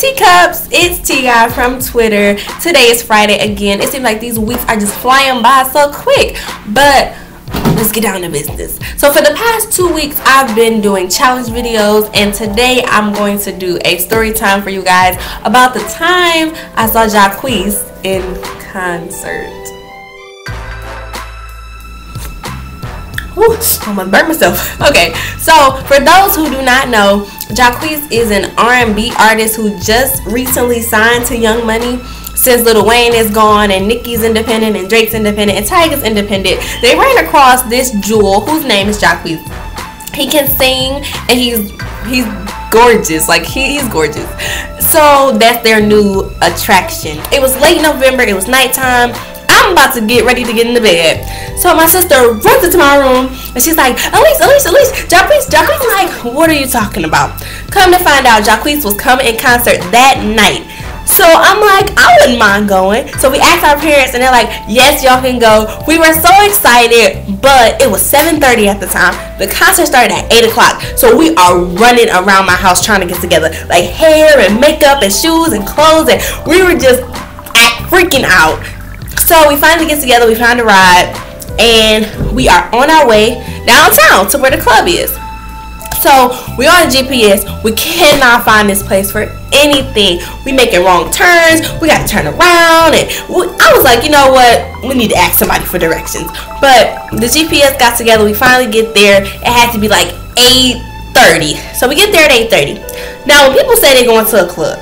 teacups, it's T Guy from Twitter. Today is Friday again. It seems like these weeks are just flying by so quick, but let's get down to business. So for the past 2 weeks I've been doing challenge videos, and today I'm going to do a story time for you guys about the time I saw Jacquees in concert. Ooh, I'm gonna burn myself. Okay, so for those who do not know, Jacquees is an R&B artist who just recently signed to Young Money. Since Lil Wayne is gone and Nicki's independent and Drake's independent and Tyga's independent, they ran across this jewel whose name is Jacquees. He can sing and he's gorgeous. Like he's gorgeous. So that's their new attraction. It was late November. It was nighttime. I'm about to get ready to get into bed. So my sister runs into my room and she's like, Elise, Jacquees. I'm like, what are you talking about? Come to find out, Jacquees was coming in concert that night. So I'm like, I wouldn't mind going. So we asked our parents and they're like, yes, y'all can go. We were so excited, but it was 7:30 at the time. The concert started at 8 o'clock. So we are running around my house trying to get together. Like hair and makeup and shoes and clothes. And we were just freaking out. So we finally get together, we found a ride, and we are on our way downtown to where the club is. So we on the GPS, we cannot find this place for anything. We making wrong turns, we got to turn around, and I was like, you know what, we need to ask somebody for directions. But the GPS got together, we finally get there. It had to be like 8:30. So we get there at 8:30. Now when people say they're going to a club,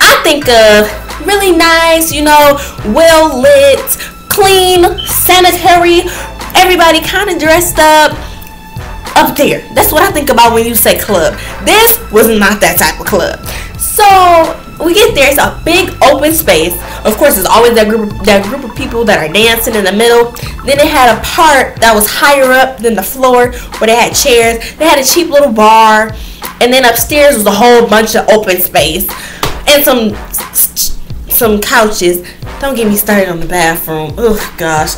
I think of really nice, you know, well lit, clean, sanitary, everybody kind of dressed up there. That's what I think about when you say club. This was not that type of club. So we get there, it's a big open space. Of course, there's always that group of people that are dancing in the middle. Then they had a part that was higher up than the floor where they had chairs. They had a cheap little bar, and then upstairs was a whole bunch of open space and some couches. Don't get me started on the bathroom. Oh gosh.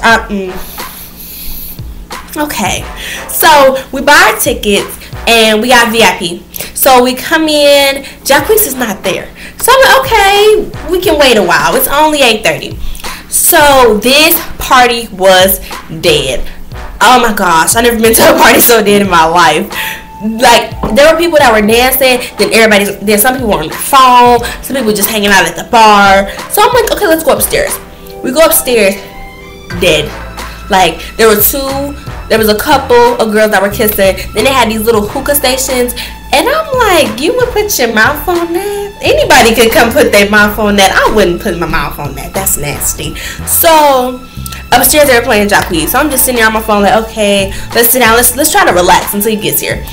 Okay, so we buy our tickets and we got VIP. So we come in, Jacquees is not there. So I'm like, okay, we can wait a while. It's only 8:30. So this party was dead. Oh my gosh, I've never been to a party so dead in my life. Like, there were people that were dancing, then some people were on their phone, some people just hanging out at the bar. So I'm like, okay, let's go upstairs. We go upstairs, dead. Like, there was a couple of girls that were kissing. Then they had these little hookah stations, and I'm like, you would put your mouth on that? Anybody could come put their mouth on that. I wouldn't put my mouth on that. That's nasty. So upstairs they were playing Jacquees. So I'm just sitting there on my phone like, okay, let's sit down. Let's try to relax until he gets here.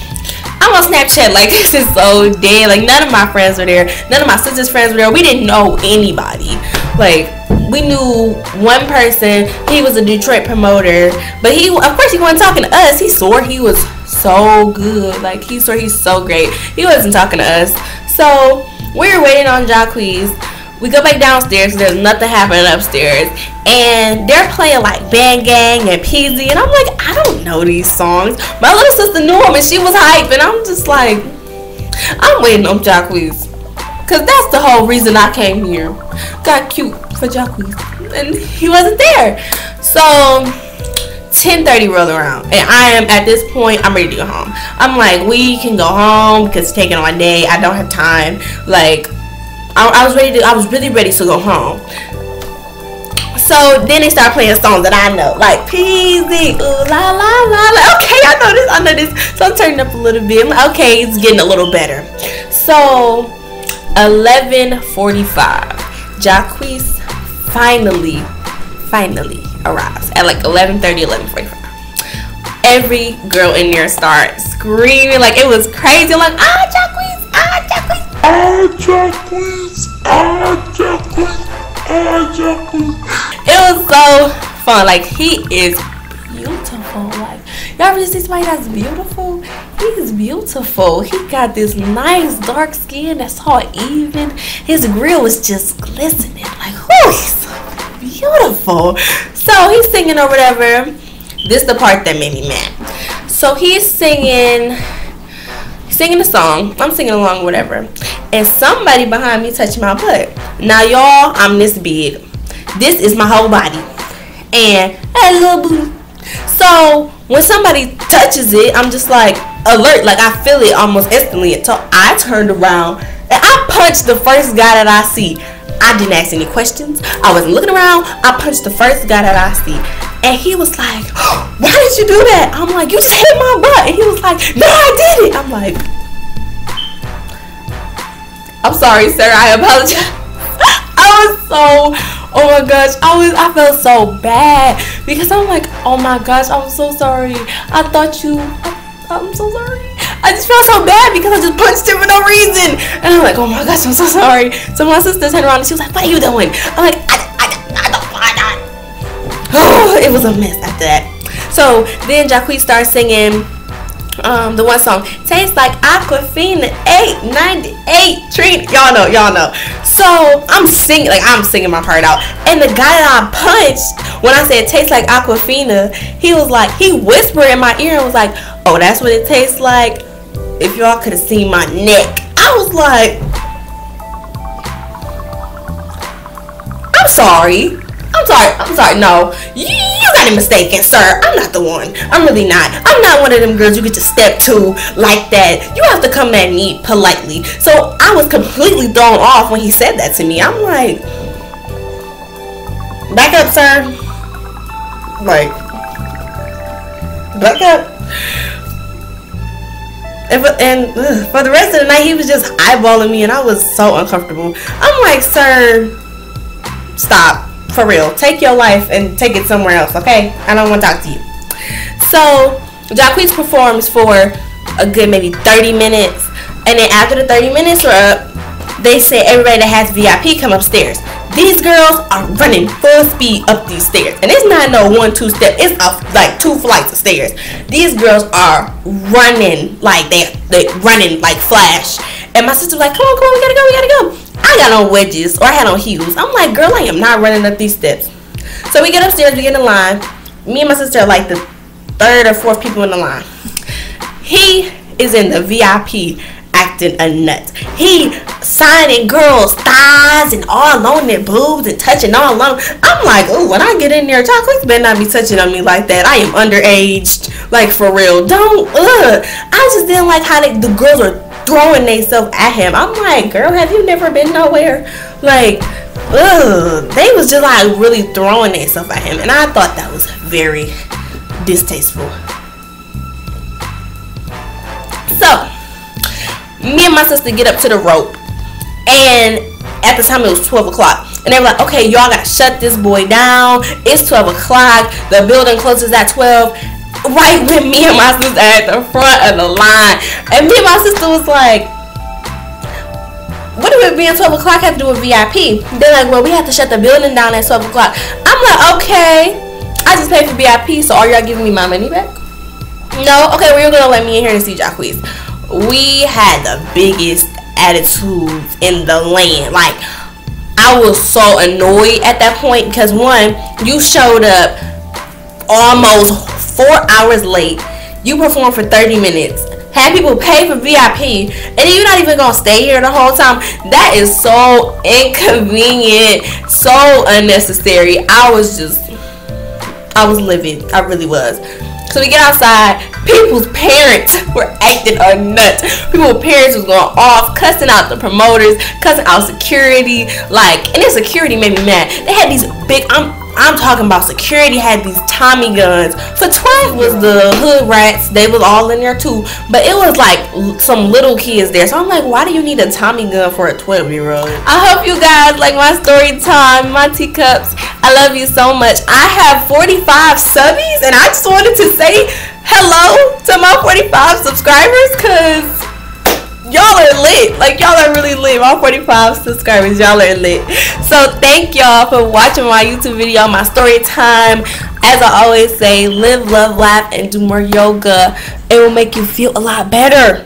I'm on Snapchat like, this is so dead. Like, none of my friends were there. None of my sister's friends were there. We didn't know anybody. Like, we knew one person. He was a Detroit promoter, but of course he wasn't talking to us. He swore he was so good. Like, he swore he's so great. He wasn't talking to us. So we were waiting on Jacquees. We go back downstairs. There's nothing happening upstairs, and they're playing like Bang Gang and Peasy, and I'm like, I don't know these songs. My little sister knew them, and she was hype, and I'm just like, I'm waiting on Jacquees, cause that's the whole reason I came here. Got cute for Jacquees, and he wasn't there. So 10:30 rolled around, and I am at this point, I'm ready to go home. I'm like, we can go home because it's taking all day. I don't have time. Like, I was really ready to go home. So then they start playing songs that I know, like Peasy, ooh la la la. Like, okay, I know this. So I'm turning up a little bit. I'm like, okay, it's getting a little better. So 11:45, Jacquees finally arrives at like 11:30, 11:45. Every girl in there starts screaming, like it was crazy. I'm like, Jacquees, Jacquees. Jacquees, Jacquees. It was so fun. Like, he is beautiful. Like, y'all ever see somebody that's beautiful? He's beautiful. He got this nice dark skin that's all even. His grill is just glistening. Like, whew, he's so beautiful. So he's singing or whatever. This is the part that made me mad. So he's singing singing the song. I'm singing along, whatever. And somebody behind me touched my butt. Now, y'all, I'm this big. This is my whole body. And I little booty. So when somebody touches it, I'm just like alert. Like I feel it almost instantly. So I turned around and I punched the first guy that I see. I didn't ask any questions. I wasn't looking around. I punched the first guy that I see. And he was like, why did you do that? I'm like, you just hit my butt. And he was like, no, I did it. I'm like, I'm sorry, sir. I apologize. I was so, oh my gosh. I felt so bad. Because I'm like, oh my gosh, I'm so sorry. I'm so sorry. I just felt so bad because I just punched him for no reason. And I'm like, oh my gosh, I'm so sorry. So my sister turned around and she was like, what are you doing? I'm like, oh, it was a mess after that. So then Jacquees started singing the one song, tastes like Aquafina 898 treat. Y'all know. So I'm singing my heart out. And the guy that I punched, when I said tastes like Aquafina, he whispered in my ear and was like, oh, that's what it tastes like. If y'all could have seen my neck, I was like, I'm sorry. No, you got it mistaken, sir. I'm not the one. I'm really not. I'm not one of them girls you get to step to like that. You have to come at me politely. So I was completely thrown off when he said that to me. I'm like, back up, sir. Like, back up. And for the rest of the night, he was just eyeballing me, and I was so uncomfortable. I'm like, sir, stop. For real. Take your life and take it somewhere else, okay? I don't want to talk to you. So, Jacquees performs for a good maybe 30 minutes. And then after the 30 minutes are up, they say everybody that has VIP come upstairs. These girls are running full speed up these stairs. And it's not no 1-2 step. It's like 2 flights of stairs. These girls are running like they running like Flash. And my sister was like, come on, we gotta go. I got on wedges, or I had on heels. I'm like, girl, I am not running up these steps. So we get upstairs, we get in line. Me and my sister are like the 3rd or 4th people in the line. He is in the VIP acting a nut. He signing girls' thighs and all on their boobs and touching all on. I'm like, oh, when I get in there, Jacquees better not be touching on me like that. I am underage, like for real. Don't. I just didn't like how the girls are throwing themselves at him. I'm like, girl, have you never been nowhere? Like, they was just like really throwing themselves at him, and I thought that was very distasteful. So me and my sister get up to the rope, and at the time it was 12 o'clock, and they were like, okay, y'all gotta shut this boy down. It's 12 o'clock. The building closes at 12. Right when me and my sister at the front of the line, and me and my sister was like, what do it being 12 o'clock have to do with VIP? They're like, well, we have to shut the building down at 12 o'clock. I'm like, okay, I just paid for VIP, so are y'all giving me my money back? No? Okay, well, you're gonna let me in here to see Jacquees. We had the biggest attitudes in the land. Like, I was so annoyed at that point because, one, you showed up almost 4 hours late. You performed for 30 minutes. Had people pay for VIP, and then you're not even gonna stay here the whole time. That is so inconvenient, so unnecessary. I was livid. I really was. So we get outside. People's parents were acting a nut. People's parents was going off, cussing out the promoters, cussing out security. Like, and their security made me mad. They had these big, I'm talking about security had these Tommy guns. For 12 was the hood rats. They was all in there too. But it was like some little kids there. So I'm like, why do you need a Tommy gun for a 12-year-old? I hope you guys like my story time, my teacups. I love you so much. I have 45 subbies, and I just wanted to say hello to my 45 subscribers, because y'all are lit. Like, y'all are really lit. My 45 subscribers, y'all are lit. So thank y'all for watching my YouTube video, my story time. As I always say, live, love, laugh, and do more yoga. It will make you feel a lot better.